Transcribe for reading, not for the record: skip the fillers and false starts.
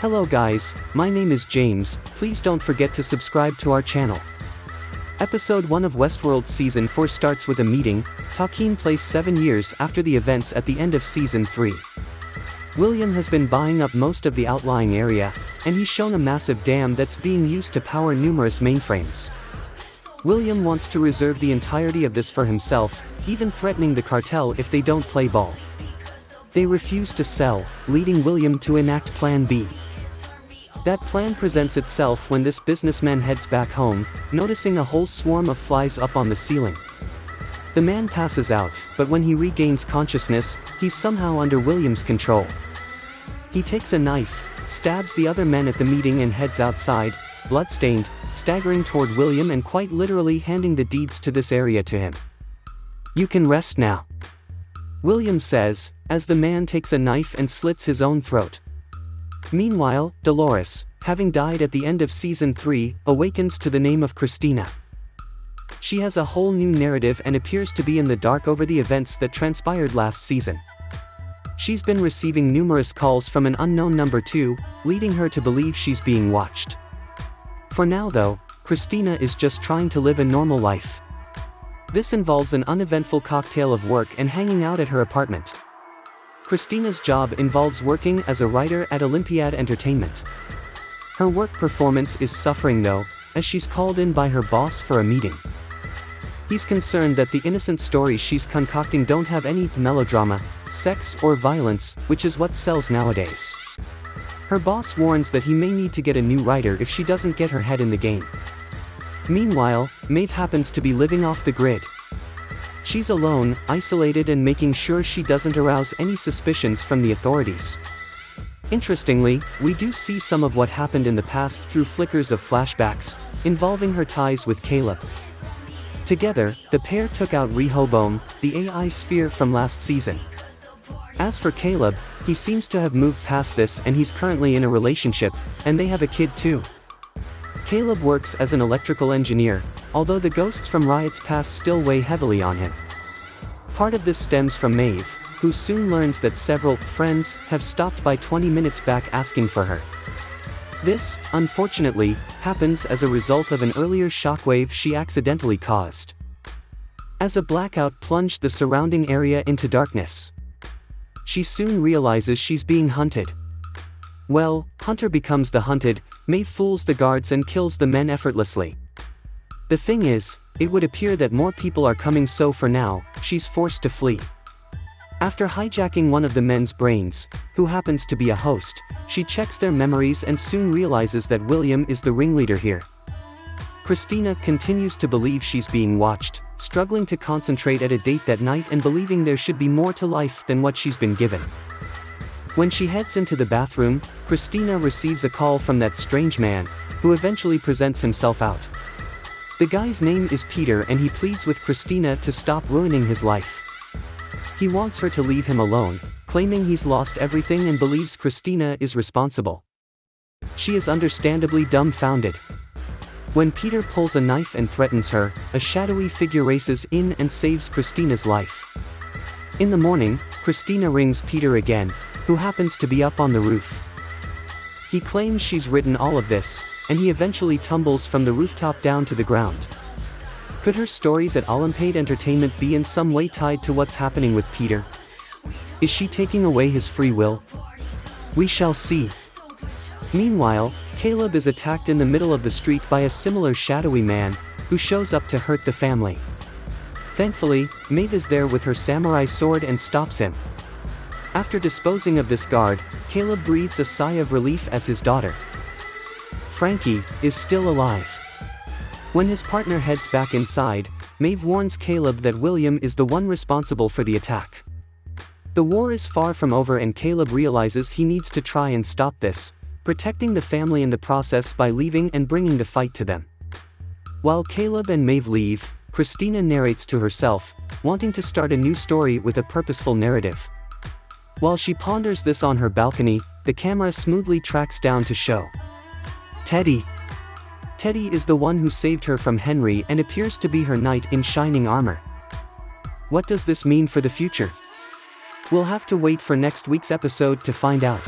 Hello guys, my name is James, please don't forget to subscribe to our channel. Episode 1 of Westworld Season 4 starts with a meeting, taking place 7 years after the events at the end of Season 3. William has been buying up most of the outlying area, and he's shown a massive dam that's being used to power numerous mainframes. William wants to reserve the entirety of this for himself, even threatening the cartel if they don't play ball. They refuse to sell, leading William to enact Plan B. That plan presents itself when this businessman heads back home, noticing a whole swarm of flies up on the ceiling. The man passes out, but when he regains consciousness, he's somehow under William's control. He takes a knife, stabs the other men at the meeting and heads outside, bloodstained, staggering toward William and quite literally handing the deeds to this area to him. "You can rest now," William says, as the man takes a knife and slits his own throat. Meanwhile, Dolores, having died at the end of Season 3, awakens to the name of Christina. She has a whole new narrative and appears to be in the dark over the events that transpired last season. She's been receiving numerous calls from an unknown number 2, leading her to believe she's being watched. For now though, Christina is just trying to live a normal life. This involves an uneventful cocktail of work and hanging out at her apartment. Christina's job involves working as a writer at Olympiad Entertainment. Her work performance is suffering though, as she's called in by her boss for a meeting. He's concerned that the innocent stories she's concocting don't have any melodrama, sex or violence, which is what sells nowadays. Her boss warns that he may need to get a new writer if she doesn't get her head in the game. Meanwhile, Maeve happens to be living off the grid. She's alone, isolated and making sure she doesn't arouse any suspicions from the authorities. Interestingly, we do see some of what happened in the past through flickers of flashbacks, involving her ties with Caleb. Together, the pair took out Rehoboam, the AI sphere from last season. As for Caleb, he seems to have moved past this and he's currently in a relationship, and they have a kid too. Caleb works as an electrical engineer, although the ghosts from Riot's past still weigh heavily on him. Part of this stems from Maeve, who soon learns that several friends have stopped by 20 minutes back asking for her. This, unfortunately, happens as a result of an earlier shockwave she accidentally caused. As a blackout plunged the surrounding area into darkness, she soon realizes she's being hunted. Well, Hunter becomes the hunted, Maeve fools the guards and kills the men effortlessly. The thing is, it would appear that more people are coming, so for now, she's forced to flee. After hijacking one of the men's brains, who happens to be a host, she checks their memories and soon realizes that William is the ringleader here. Christina continues to believe she's being watched, struggling to concentrate at a date that night and believing there should be more to life than what she's been given. When she heads into the bathroom, Christina receives a call from that strange man, who eventually presents himself out. The guy's name is Peter and he pleads with Christina to stop ruining his life. He wants her to leave him alone, claiming he's lost everything and believes Christina is responsible. She is understandably dumbfounded. When Peter pulls a knife and threatens her, a shadowy figure races in and saves Christina's life. In the morning, Christina rings Peter again, who happens to be up on the roof. He claims she's written all of this, and he eventually tumbles from the rooftop down to the ground. Could her stories at Olympiad Entertainment be in some way tied to what's happening with Peter? Is she taking away his free will? We shall see. Meanwhile, Caleb is attacked in the middle of the street by a similar shadowy man, who shows up to hurt the family. Thankfully, Maeve is there with her samurai sword and stops him. After disposing of this guard, Caleb breathes a sigh of relief as his daughter, Frankie, is still alive. When his partner heads back inside, Maeve warns Caleb that William is the one responsible for the attack. The war is far from over and Caleb realizes he needs to try and stop this, protecting the family in the process by leaving and bringing the fight to them. While Caleb and Maeve leave, Christina narrates to herself, wanting to start a new story with a purposeful narrative. While she ponders this on her balcony, the camera smoothly tracks down to show Teddy. Teddy is the one who saved her from Henry and appears to be her knight in shining armor. What does this mean for the future? We'll have to wait for next week's episode to find out.